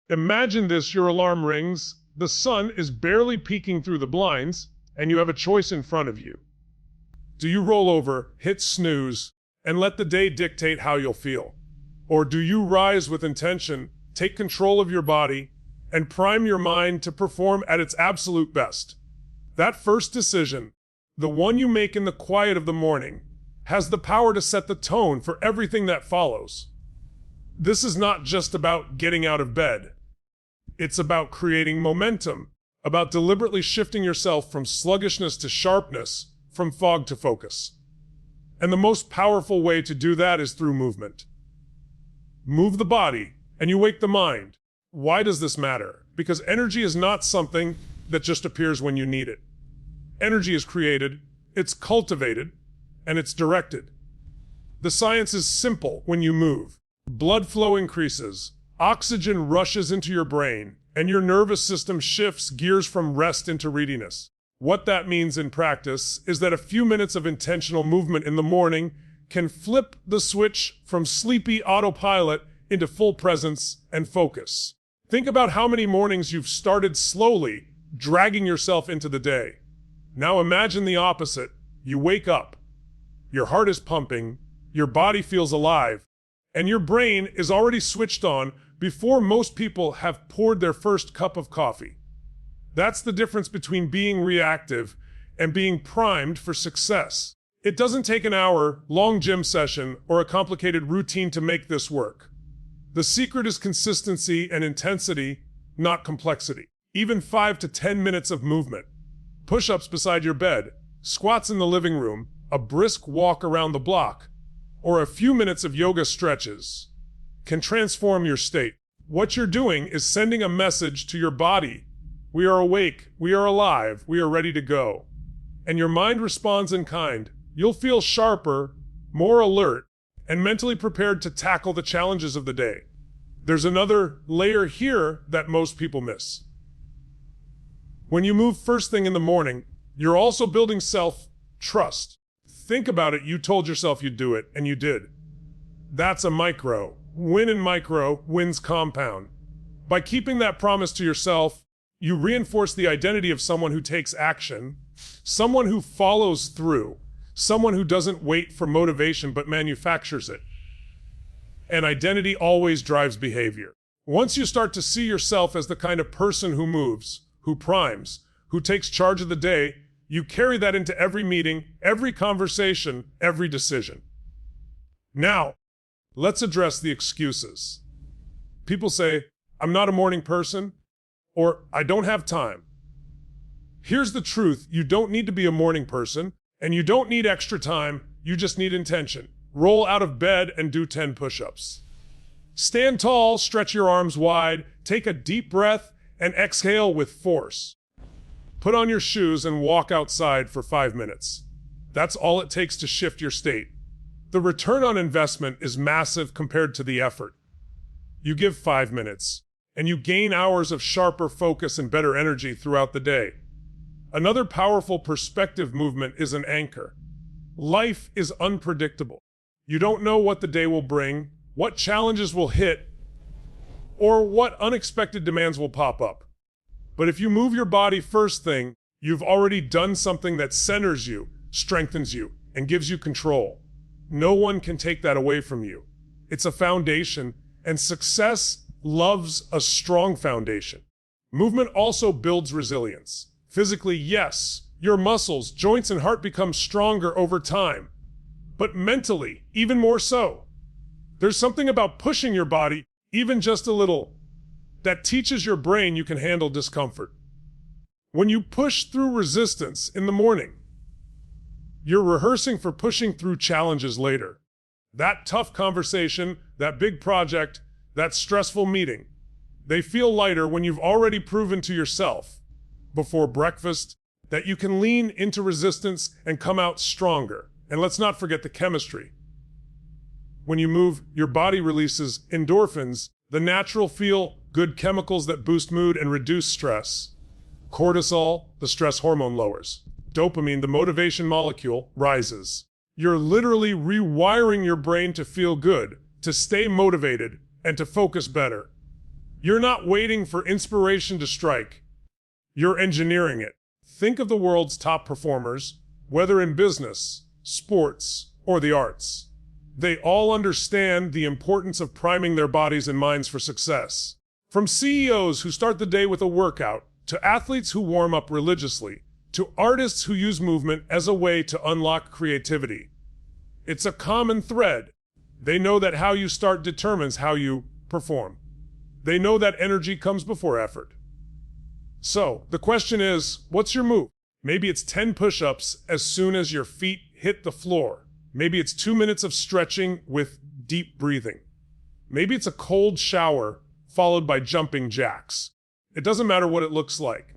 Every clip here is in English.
Imagine this, your alarm rings, the sun is barely peeking through the blinds, and you have a choice in front of you. Do you roll over, hit snooze, and let the day dictate how you'll feel? Or do you rise with intention, take control of your body, and prime your mind to perform at its absolute best? That first decision, the one you make in the quiet of the morning, has the power to set the tone for everything that follows. This is not just about getting out of bed. It's about creating momentum, about deliberately shifting yourself from sluggishness to sharpness, from fog to focus. And the most powerful way to do that is through movement. Move the body, and you wake the mind. Why does this matter? Because energy is not something that just appears when you need it. Energy is created, it's cultivated, and it's directed. The science is simple when you move. Blood flow increases, oxygen rushes into your brain, and your nervous system shifts gears from rest into readiness. What that means in practice is that a few minutes of intentional movement in the morning can flip the switch from sleepy autopilot into full presence and focus. Think about how many mornings you've started slowly, dragging yourself into the day. Now imagine the opposite. You wake up, your heart is pumping, your body feels alive, and your brain is already switched on before most people have poured their first cup of coffee. That's the difference between being reactive and being primed for success. It doesn't take an hour-long gym session or a complicated routine to make this work. The secret is consistency and intensity, not complexity. Even 5 to 10 minutes of movement, push-ups beside your bed, squats in the living room, a brisk walk around the block, or a few minutes of yoga stretches can transform your state. What you're doing is sending a message to your body. We are awake, we are alive, we are ready to go. And your mind responds in kind. You'll feel sharper, more alert, and mentally prepared to tackle the challenges of the day. There's another layer here that most people miss. When you move first thing in the morning, you're also building self-trust. Think about it, you told yourself you'd do it, and you did. That's a micro. Win in micro, wins compound. By keeping that promise to yourself, you reinforce the identity of someone who takes action, someone who follows through, someone who doesn't wait for motivation but manufactures it. And identity always drives behavior. Once you start to see yourself as the kind of person who moves, who primes, who takes charge of the day, you carry that into every meeting, every conversation, every decision. Now, let's address the excuses. People say, I'm not a morning person, or I don't have time. Here's the truth, you don't need to be a morning person, and you don't need extra time, you just need intention. Roll out of bed and do 10 push-ups. Stand tall, stretch your arms wide, take a deep breath, and exhale with force. Put on your shoes and walk outside for 5 minutes. That's all it takes to shift your state. The return on investment is massive compared to the effort. You give 5 minutes, and you gain hours of sharper focus and better energy throughout the day. Another powerful perspective movement is an anchor. Life is unpredictable. You don't know what the day will bring, what challenges will hit, or what unexpected demands will pop up. But if you move your body first thing, you've already done something that centers you, strengthens you, and gives you control. No one can take that away from you. It's a foundation, and success loves a strong foundation. Movement also builds resilience. Physically, yes, your muscles, joints, and heart become stronger over time. But mentally, even more so. There's something about pushing your body, even just a little, that teaches your brain you can handle discomfort. When you push through resistance in the morning, you're rehearsing for pushing through challenges later. That tough conversation, that big project, that stressful meeting, they feel lighter when you've already proven to yourself, before breakfast, that you can lean into resistance and come out stronger. And let's not forget the chemistry. When you move, your body releases endorphins, the natural feel-good chemicals that boost mood and reduce stress. Cortisol, the stress hormone, lowers. Dopamine, the motivation molecule, rises. You're literally rewiring your brain to feel good, to stay motivated, and to focus better. You're not waiting for inspiration to strike. You're engineering it. Think of the world's top performers, whether in business, sports, or the arts. They all understand the importance of priming their bodies and minds for success. From CEOs who start the day with a workout, to athletes who warm up religiously, to artists who use movement as a way to unlock creativity. It's a common thread. They know that how you start determines how you perform. They know that energy comes before effort. So, the question is, what's your move? Maybe it's 10 push-ups as soon as your feet hit the floor. Maybe it's 2 minutes of stretching with deep breathing. Maybe it's a cold shower followed by jumping jacks. It doesn't matter what it looks like.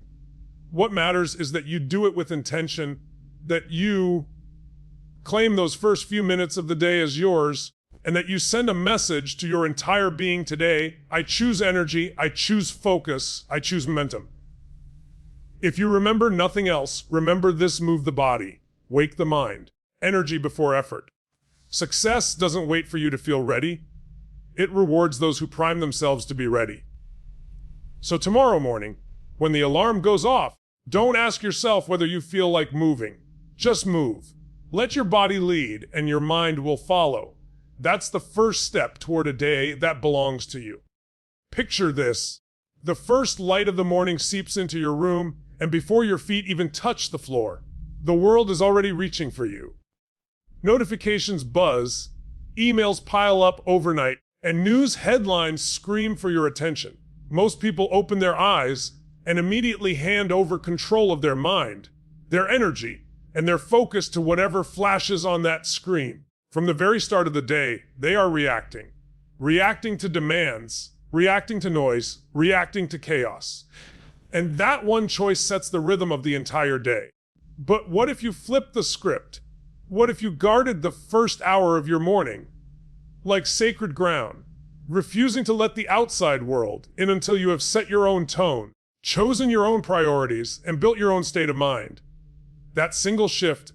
What matters is that you do it with intention, that you claim those first few minutes of the day as yours, and that you send a message to your entire being today: I choose energy, I choose focus, I choose momentum. If you remember nothing else, remember this: move the body, wake the mind, energy before effort. Success doesn't wait for you to feel ready. It rewards those who prime themselves to be ready. So tomorrow morning, when the alarm goes off, don't ask yourself whether you feel like moving. Just move. Let your body lead and your mind will follow. That's the first step toward a day that belongs to you. Picture this. The first light of the morning seeps into your room, and before your feet even touch the floor, the world is already reaching for you. Notifications buzz, emails pile up overnight, and news headlines scream for your attention. Most people open their eyes and immediately hand over control of their mind, their energy, and their focus to whatever flashes on that screen. From the very start of the day, they are reacting. Reacting to demands, reacting to noise, reacting to chaos. And that one choice sets the rhythm of the entire day. But what if you flipped the script? What if you guarded the first hour of your morning like sacred ground, refusing to let the outside world in until you have set your own tone, chosen your own priorities, and built your own state of mind? That single shift,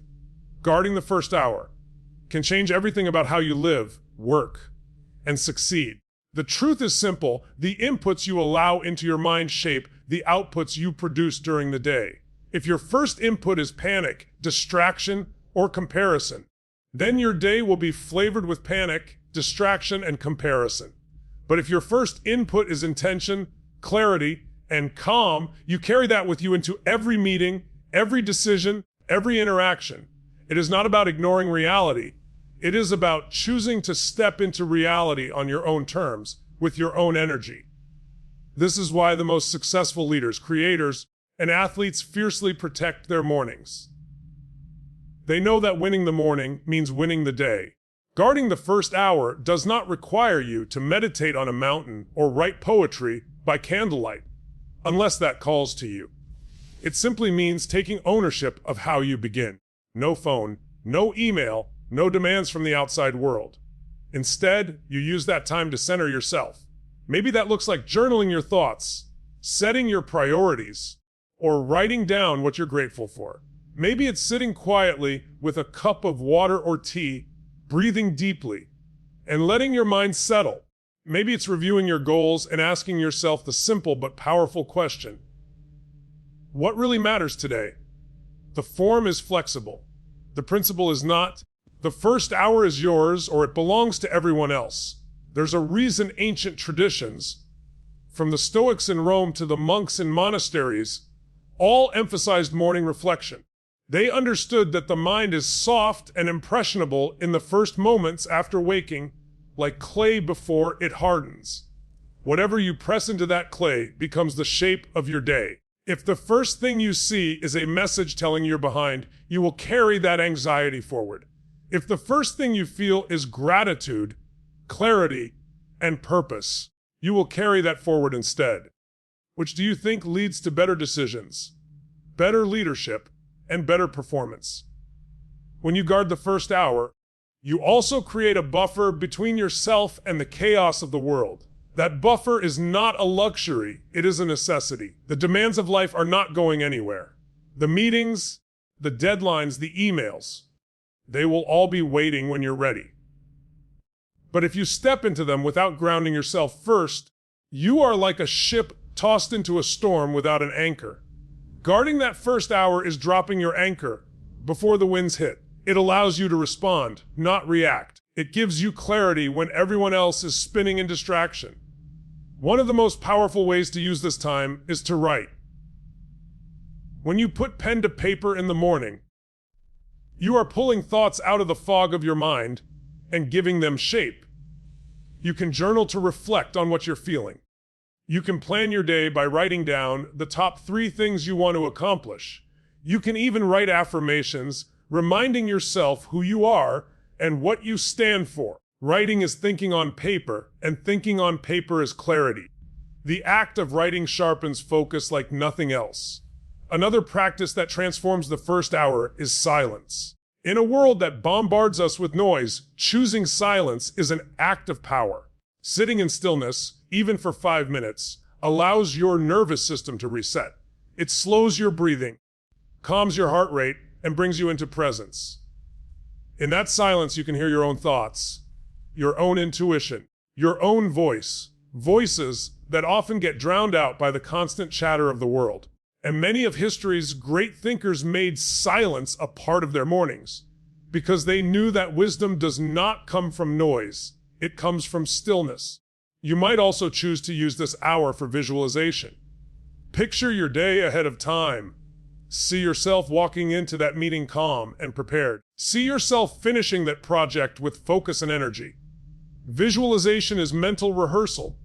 guarding the first hour, can change everything about how you live, work, and succeed. The truth is simple: the inputs you allow into your mind shape the outputs you produce during the day. If your first input is panic, distraction, or comparison, then your day will be flavored with panic, distraction, and comparison. But if your first input is intention, clarity, and calm, you carry that with you into every meeting, every decision, every interaction. It is not about ignoring reality. It is about choosing to step into reality on your own terms, with your own energy. This is why the most successful leaders, creators, and athletes fiercely protect their mornings. They know that winning the morning means winning the day. Guarding the first hour does not require you to meditate on a mountain or write poetry by candlelight, unless that calls to you. It simply means taking ownership of how you begin. No phone, no email, no demands from the outside world. Instead, you use that time to center yourself. Maybe that looks like journaling your thoughts, setting your priorities, or writing down what you're grateful for. Maybe it's sitting quietly with a cup of water or tea, breathing deeply, and letting your mind settle. Maybe it's reviewing your goals and asking yourself the simple but powerful question: what really matters today? The form is flexible. The principle is not, the first hour is yours or it belongs to everyone else. There's a reason ancient traditions, from the Stoics in Rome to the monks in monasteries, all emphasized morning reflection. They understood that the mind is soft and impressionable in the first moments after waking, like clay before it hardens. Whatever you press into that clay becomes the shape of your day. If the first thing you see is a message telling you're behind, you will carry that anxiety forward. If the first thing you feel is gratitude, clarity, and purpose, you will carry that forward instead. Which do you think leads to better decisions, better leadership, and better performance? When you guard the first hour, you also create a buffer between yourself and the chaos of the world. That buffer is not a luxury, it is a necessity. The demands of life are not going anywhere. The meetings, the deadlines, the emails, they will all be waiting when you're ready. But if you step into them without grounding yourself first, You are like a ship tossed into a storm without an anchor. Guarding that first hour is dropping your anchor before the winds hit. It allows you to respond, not react. It gives you clarity when everyone else is spinning in distraction. One of the most powerful ways to use this time is to write. When you put pen to paper in the morning, you are pulling thoughts out of the fog of your mind and giving them shape. You can journal to reflect on what you're feeling. You can plan your day by writing down the top 3 things you want to accomplish. You can even write affirmations, reminding yourself who you are and what you stand for. Writing is thinking on paper, and thinking on paper is clarity. The act of writing sharpens focus like nothing else. Another practice that transforms the first hour is silence. In a world that bombards us with noise, choosing silence is an act of power. Sitting in stillness, even for 5 minutes, allows your nervous system to reset. It slows your breathing, calms your heart rate, and brings you into presence. In that silence, you can hear your own thoughts, your own intuition, your own voice, voices that often get drowned out by the constant chatter of the world. And many of history's great thinkers made silence a part of their mornings because they knew that wisdom does not come from noise, it comes from stillness. You might also choose to use this hour for visualization. Picture your day ahead of time. See yourself walking into that meeting calm and prepared. See yourself finishing that project with focus and energy. Visualization is mental rehearsal.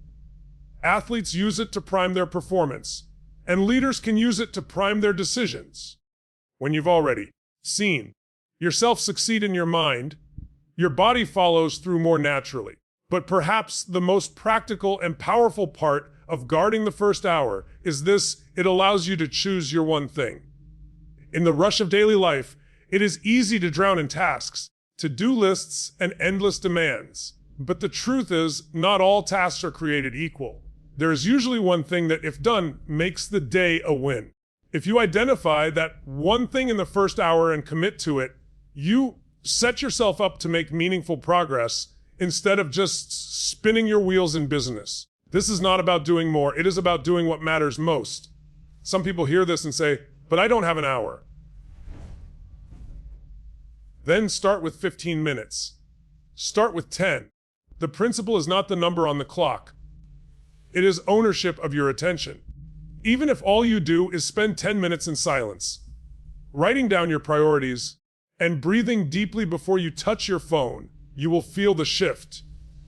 Athletes use it to prime their performance, and leaders can use it to prime their decisions. When you've already seen yourself succeed in your mind, your body follows through more naturally. But perhaps the most practical and powerful part of guarding the first hour is this: it allows you to choose your one thing. In the rush of daily life, it is easy to drown in tasks, to-do lists, and endless demands. But the truth is, not all tasks are created equal. There is usually one thing that, if done, makes the day a win. If you identify that one thing in the first hour and commit to it, you set yourself up to make meaningful progress instead of just spinning your wheels in business. This is not about doing more. It is about doing what matters most. Some people hear this and say, "But I don't have an hour." Then start with 15 minutes. Start with 10. The principle is not the number on the clock. It is ownership of your attention. Even if all you do is spend 10 minutes in silence, writing down your priorities, and breathing deeply before you touch your phone, you will feel the shift.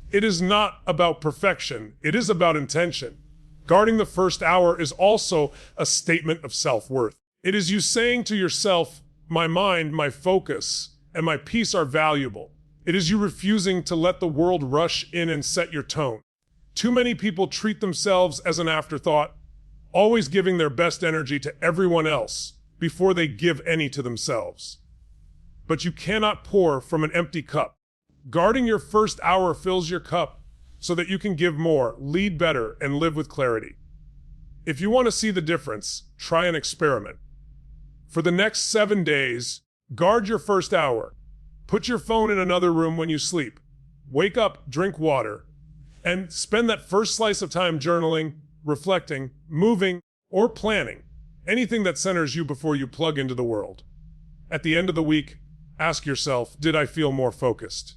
It is not about perfection. It is about intention. Guarding the first hour is also a statement of self-worth. It is you saying to yourself, "My mind, my focus, and my peace are valuable." It is you refusing to let the world rush in and set your tone. Too many people treat themselves as an afterthought, always giving their best energy to everyone else before they give any to themselves. But you cannot pour from an empty cup. Guarding your first hour fills your cup so that you can give more, lead better, and live with clarity. If you want to see the difference, try an experiment. For the next 7 days, guard your first hour. Put your phone in another room when you sleep. Wake up, drink water, and spend that first slice of time journaling, reflecting, moving, or planning. Anything that centers you before you plug into the world. At the end of the week, ask yourself, did I feel more focused?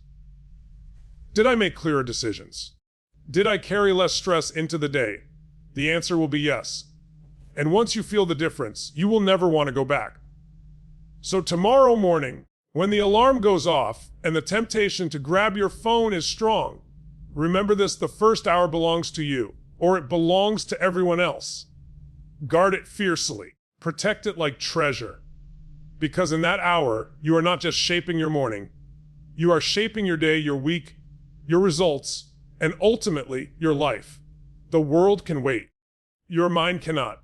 Did I make clearer decisions? Did I carry less stress into the day? The answer will be yes. And once you feel the difference, you will never want to go back. So tomorrow morning, when the alarm goes off and the temptation to grab your phone is strong, remember this: the first hour belongs to you, or it belongs to everyone else. Guard it fiercely. Protect it like treasure. Because in that hour, you are not just shaping your morning. You are shaping your day, your week, your results, and ultimately, your life. The world can wait. Your mind cannot.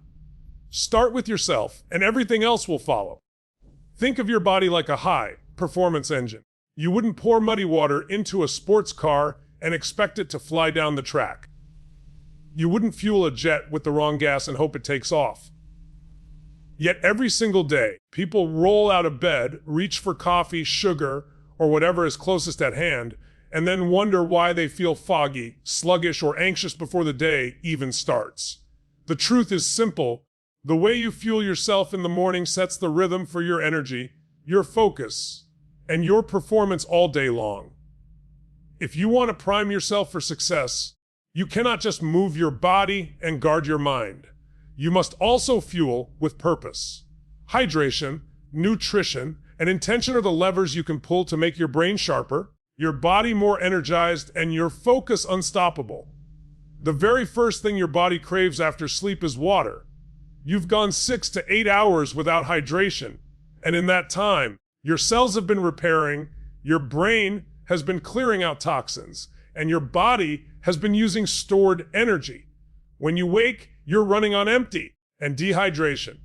Start with yourself, and everything else will follow. Think of your body like a high-performance engine. You wouldn't pour muddy water into a sports car and expect it to fly down the track. You wouldn't fuel a jet with the wrong gas and hope it takes off. Yet every single day, people roll out of bed, reach for coffee, sugar, or whatever is closest at hand, and then wonder why they feel foggy, sluggish, or anxious before the day even starts. The truth is simple. The way you fuel yourself in the morning sets the rhythm for your energy, your focus, and your performance all day long. If you want to prime yourself for success, you cannot just move your body and guard your mind. You must also fuel with purpose. Hydration, nutrition, and intention are the levers you can pull to make your brain sharper, your body more energized, and your focus unstoppable. The very first thing your body craves after sleep is water. You've gone 6 to 8 hours without hydration, and in that time, your cells have been repairing, your brain has been clearing out toxins, and your body has been using stored energy. When you wake, you're running on empty, and dehydration,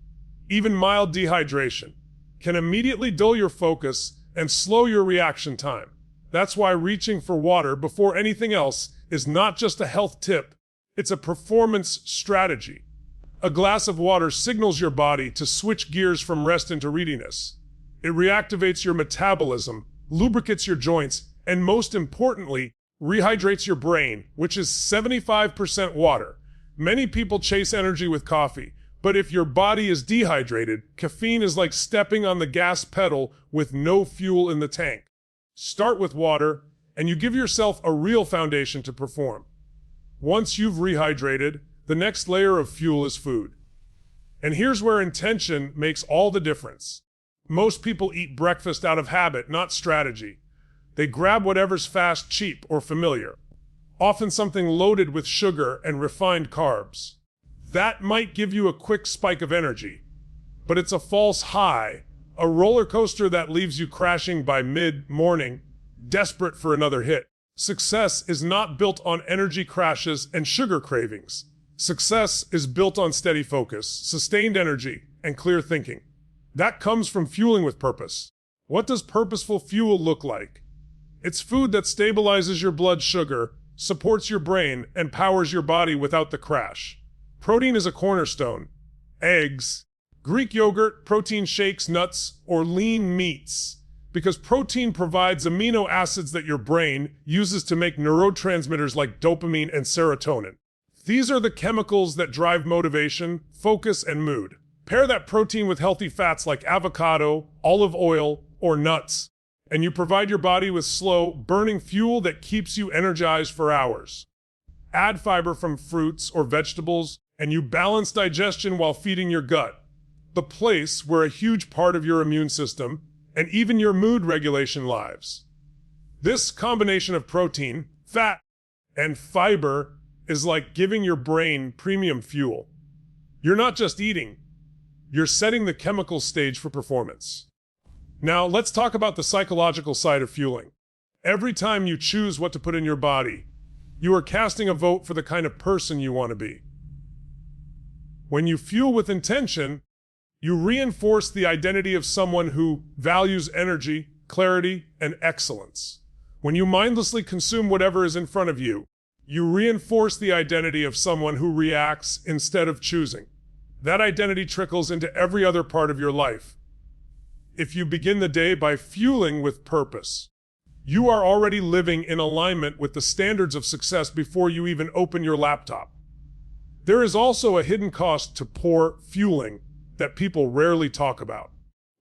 even mild dehydration, can immediately dull your focus and slow your reaction time. That's why reaching for water before anything else is not just a health tip, it's a performance strategy. A glass of water signals your body to switch gears from rest into readiness. It reactivates your metabolism, lubricates your joints, and most importantly, rehydrates your brain, which is 75% water. Many people chase energy with coffee, but if your body is dehydrated, caffeine is like stepping on the gas pedal with no fuel in the tank. Start with water, and you give yourself a real foundation to perform. Once you've rehydrated, the next layer of fuel is food. And here's where intention makes all the difference. Most people eat breakfast out of habit, not strategy. They grab whatever's fast, cheap, or familiar, often something loaded with sugar and refined carbs. That might give you a quick spike of energy, but it's a false high, a roller coaster that leaves you crashing by mid-morning, desperate for another hit. Success is not built on energy crashes and sugar cravings. Success is built on steady focus, sustained energy, and clear thinking. That comes from fueling with purpose. What does purposeful fuel look like? It's food that stabilizes your blood sugar, supports your brain, and powers your body without the crash. Protein is a cornerstone. Eggs, Greek yogurt, protein shakes, nuts, or lean meats. Because protein provides amino acids that your brain uses to make neurotransmitters like dopamine and serotonin. These are the chemicals that drive motivation, focus, and mood. Pair that protein with healthy fats like avocado, olive oil, or nuts, and you provide your body with slow, burning fuel that keeps you energized for hours. Add fiber from fruits or vegetables, and you balance digestion while feeding your gut, the place where a huge part of your immune system and even your mood regulation lives. This combination of protein, fat, and fiber is like giving your brain premium fuel. You're not just eating, you're setting the chemical stage for performance. Now, let's talk about the psychological side of fueling. Every time you choose what to put in your body, you are casting a vote for the kind of person you want to be. When you fuel with intention, you reinforce the identity of someone who values energy, clarity, and excellence. When you mindlessly consume whatever is in front of you, you reinforce the identity of someone who reacts instead of choosing. That identity trickles into every other part of your life. If you begin the day by fueling with purpose, you are already living in alignment with the standards of success before you even open your laptop. There is also a hidden cost to poor fueling that people rarely talk about.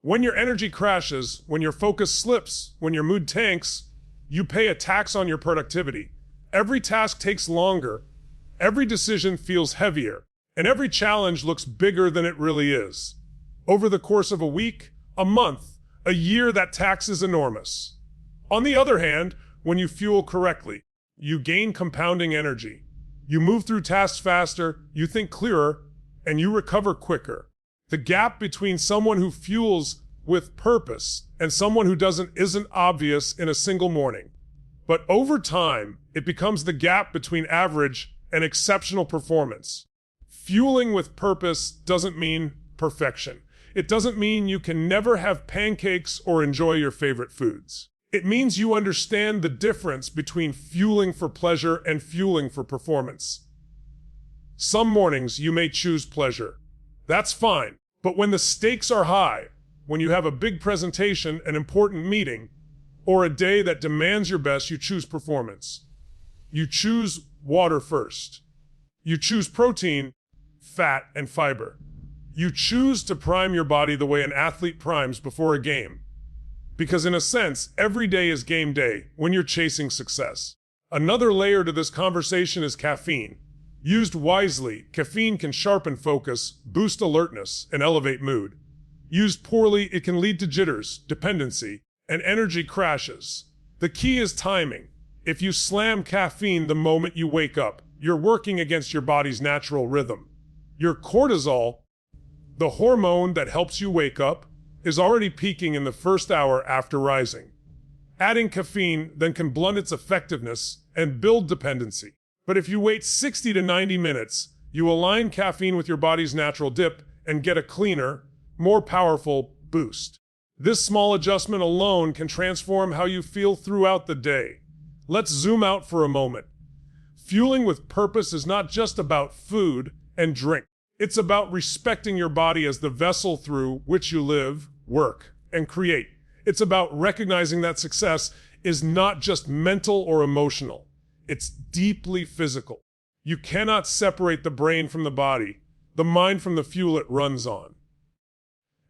When your energy crashes, when your focus slips, when your mood tanks, you pay a tax on your productivity. Every task takes longer, every decision feels heavier, and every challenge looks bigger than it really is. Over the course of a week, a month, a year, that tax is enormous. On the other hand, when you fuel correctly, you gain compounding energy. You move through tasks faster, you think clearer, and you recover quicker. The gap between someone who fuels with purpose and someone who doesn't isn't obvious in a single morning. But over time, it becomes the gap between average and exceptional performance. Fueling with purpose doesn't mean perfection. It doesn't mean you can never have pancakes or enjoy your favorite foods. It means you understand the difference between fueling for pleasure and fueling for performance. Some mornings you may choose pleasure. That's fine. But when the stakes are high, when you have a big presentation, an important meeting, or a day that demands your best, you choose performance. You choose water first. You choose protein, fat, and fiber. You choose to prime your body the way an athlete primes before a game. Because in a sense, every day is game day when you're chasing success. Another layer to this conversation is caffeine. Used wisely, caffeine can sharpen focus, boost alertness, and elevate mood. Used poorly, it can lead to jitters, dependency, and energy crashes. The key is timing. If you slam caffeine the moment you wake up, you're working against your body's natural rhythm. Your cortisol, the hormone that helps you wake up, is already peaking in the first hour after rising. Adding caffeine then can blunt its effectiveness and build dependency. But if you wait 60 to 90 minutes, you align caffeine with your body's natural dip and get a cleaner, more powerful boost. This small adjustment alone can transform how you feel throughout the day. Let's zoom out for a moment. Fueling with purpose is not just about food and drink. It's about respecting your body as the vessel through which you live, work, and create. It's about recognizing that success is not just mental or emotional. It's deeply physical. You cannot separate the brain from the body, the mind from the fuel it runs on.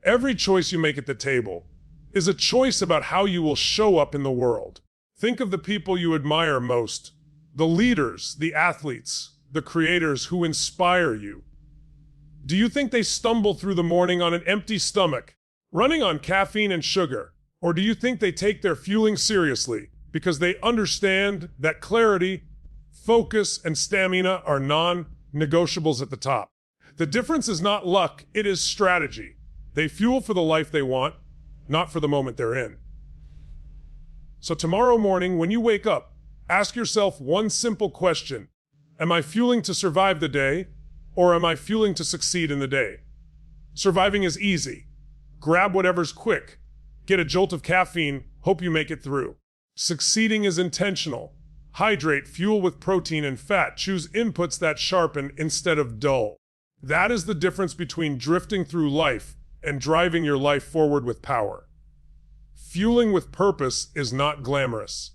Every choice you make at the table is a choice about how you will show up in the world. Think of the people you admire most, the leaders, the athletes, the creators who inspire you. Do you think they stumble through the morning on an empty stomach, running on caffeine and sugar? Or do you think they take their fueling seriously because they understand that clarity, focus, and stamina are non-negotiables at the top? The difference is not luck, it is strategy. They fuel for the life they want, not for the moment they're in. So tomorrow morning, when you wake up, ask yourself one simple question. Am I fueling to survive the day, or am I fueling to succeed in the day? Surviving is easy. Grab whatever's quick. Get a jolt of caffeine, hope you make it through. Succeeding is intentional. Hydrate, fuel with protein and fat. Choose inputs that sharpen instead of dull. That is the difference between drifting through life and driving your life forward with power. Fueling with purpose is not glamorous.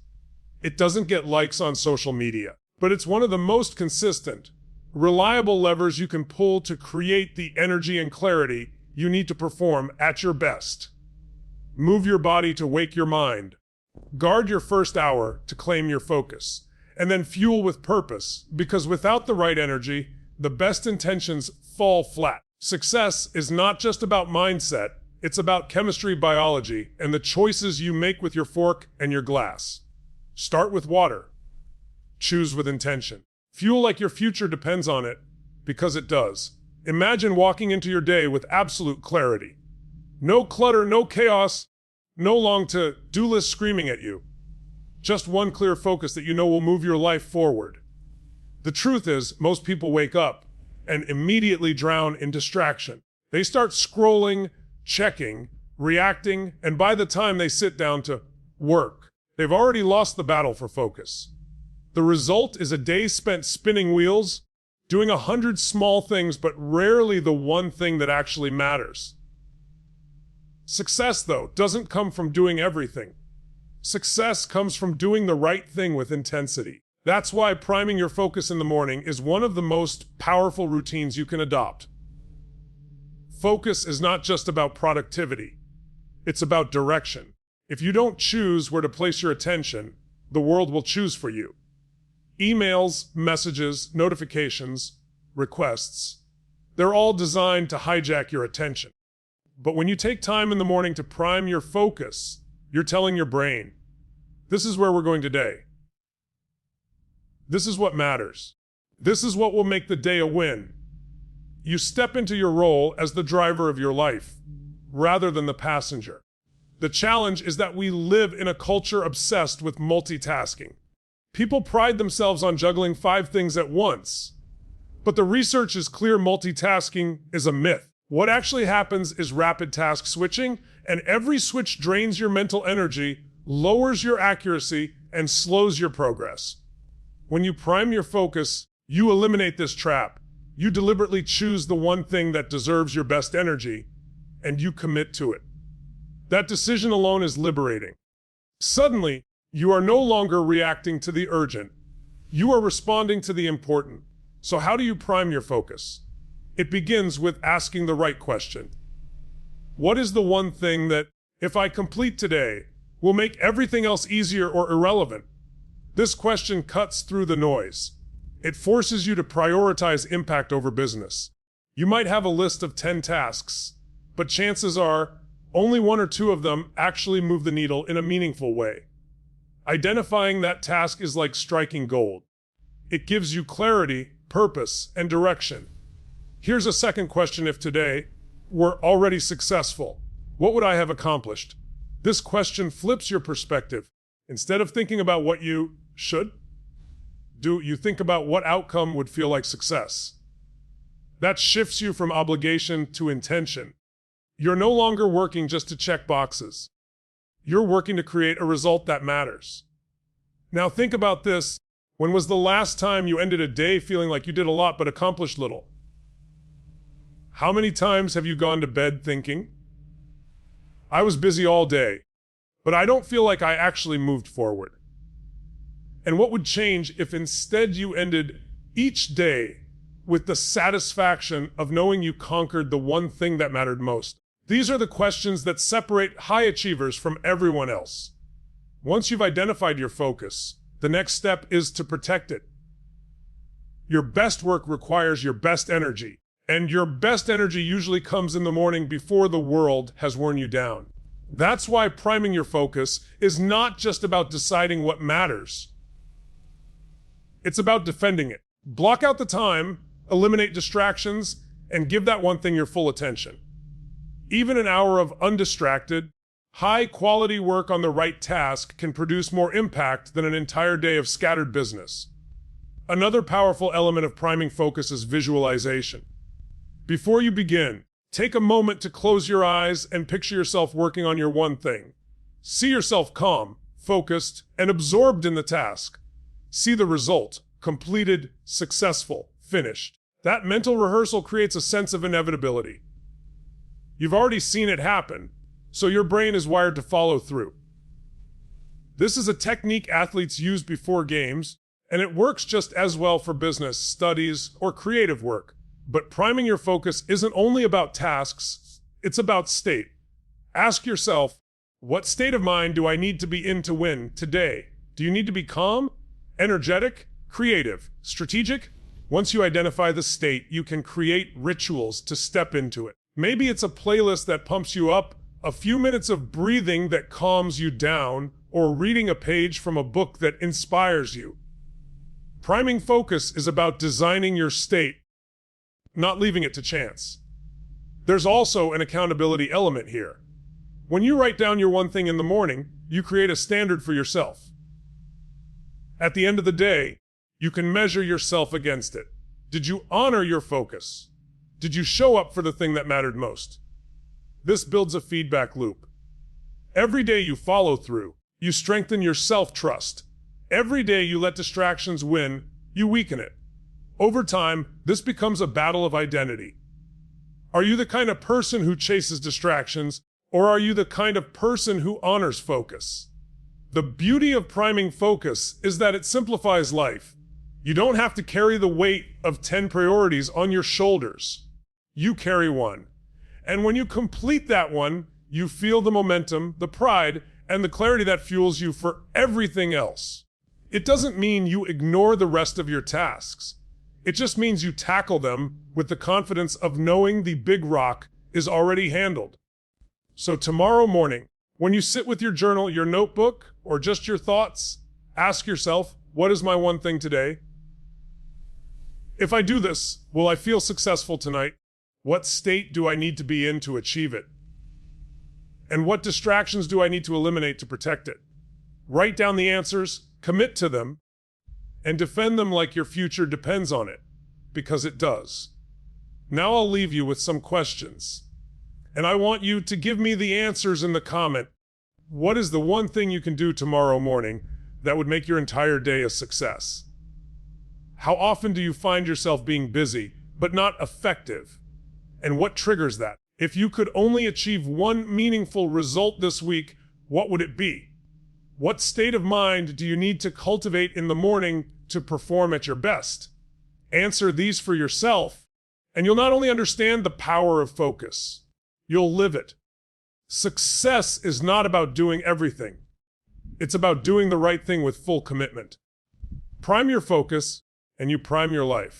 It doesn't get likes on social media, but it's one of the most consistent, reliable levers you can pull to create the energy and clarity you need to perform at your best. Move your body to wake your mind. Guard your first hour to claim your focus. And then fuel with purpose, because without the right energy, the best intentions fall flat. Success is not just about mindset, it's about chemistry, biology, and the choices you make with your fork and your glass. Start with water. Choose with intention. Fuel like your future depends on it, because it does. Imagine walking into your day with absolute clarity. No clutter, no chaos, no long to-do list screaming at you. Just one clear focus that you know will move your life forward. The truth is, most people wake up and immediately drown in distraction. They start scrolling, checking, reacting, and by the time they sit down to work, they've already lost the battle for focus. The result is a day spent spinning wheels, doing 100 small things, but rarely the one thing that actually matters. Success, though, doesn't come from doing everything. Success comes from doing the right thing with intensity. That's why priming your focus in the morning is one of the most powerful routines you can adopt. Focus is not just about productivity. It's about direction. If you don't choose where to place your attention, the world will choose for you. Emails, messages, notifications, requests, they're all designed to hijack your attention. But when you take time in the morning to prime your focus, you're telling your brain, this is where we're going today. This is what matters. This is what will make the day a win. You step into your role as the driver of your life, rather than the passenger. The challenge is that we live in a culture obsessed with multitasking. People pride themselves on juggling 5 things at once. But the research is clear: multitasking is a myth. What actually happens is rapid task switching, and every switch drains your mental energy, lowers your accuracy, and slows your progress. When you prime your focus, you eliminate this trap. You deliberately choose the one thing that deserves your best energy, and you commit to it. That decision alone is liberating. Suddenly, you are no longer reacting to the urgent. You are responding to the important. So how do you prime your focus? It begins with asking the right question. What is the one thing that, if I complete today, will make everything else easier or irrelevant? This question cuts through the noise. It forces you to prioritize impact over business. You might have a list of 10 tasks, but chances are only one or two of them actually move the needle in a meaningful way. Identifying that task is like striking gold. It gives you clarity, purpose, and direction. Here's a second question: if today were already successful, what would I have accomplished? This question flips your perspective. Instead of thinking about what you should do, you think about what outcome would feel like success. That shifts you from obligation to intention. You're no longer working just to check boxes. You're working to create a result that matters. Now think about this. When was the last time you ended a day feeling like you did a lot but accomplished little? How many times have you gone to bed thinking, I was busy all day, but I don't feel like I actually moved forward? And what would change if instead you ended each day with the satisfaction of knowing you conquered the one thing that mattered most? These are the questions that separate high achievers from everyone else. Once you've identified your focus, the next step is to protect it. Your best work requires your best energy, and your best energy usually comes in the morning before the world has worn you down. That's why priming your focus is not just about deciding what matters. It's about defending it. Block out the time, eliminate distractions, and give that one thing your full attention. Even an hour of undistracted, high-quality work on the right task can produce more impact than an entire day of scattered business. Another powerful element of priming focus is visualization. Before you begin, take a moment to close your eyes and picture yourself working on your one thing. See yourself calm, focused, and absorbed in the task. See the result: completed, successful, finished. That mental rehearsal creates a sense of inevitability. You've already seen it happen, so your brain is wired to follow through. This is a technique athletes use before games, and it works just as well for business, studies, or creative work. But priming your focus isn't only about tasks, it's about state. Ask yourself, what state of mind do I need to be in to win today? Do you need to be calm, energetic, creative, strategic? Once you identify the state, you can create rituals to step into it. Maybe it's a playlist that pumps you up, a few minutes of breathing that calms you down, or reading a page from a book that inspires you. Priming focus is about designing your state, not leaving it to chance. There's also an accountability element here. When you write down your one thing in the morning, you create a standard for yourself. At the end of the day, you can measure yourself against it. Did you honor your focus? Did you show up for the thing that mattered most? This builds a feedback loop. Every day you follow through, you strengthen your self-trust. Every day you let distractions win, you weaken it. Over time, this becomes a battle of identity. Are you the kind of person who chases distractions, or are you the kind of person who honors focus? The beauty of priming focus is that it simplifies life. You don't have to carry the weight of 10 priorities on your shoulders. You carry one. And when you complete that one, you feel the momentum, the pride, and the clarity that fuels you for everything else. It doesn't mean you ignore the rest of your tasks. It just means you tackle them with the confidence of knowing the big rock is already handled. So tomorrow morning, when you sit with your journal, your notebook, or just your thoughts, ask yourself, what is my one thing today? If I do this, will I feel successful tonight? What state do I need to be in to achieve it? And what distractions do I need to eliminate to protect it? Write down the answers, commit to them, and defend them like your future depends on it, because it does. Now I'll leave you with some questions, and I want you to give me the answers in the comment. What is the one thing you can do tomorrow morning that would make your entire day a success? How often do you find yourself being busy, but not effective? And what triggers that? If you could only achieve one meaningful result this week, what would it be? What state of mind do you need to cultivate in the morning to perform at your best? Answer these for yourself, and you'll not only understand the power of focus, you'll live it. Success is not about doing everything. It's about doing the right thing with full commitment. Prime your focus, and you prime your life.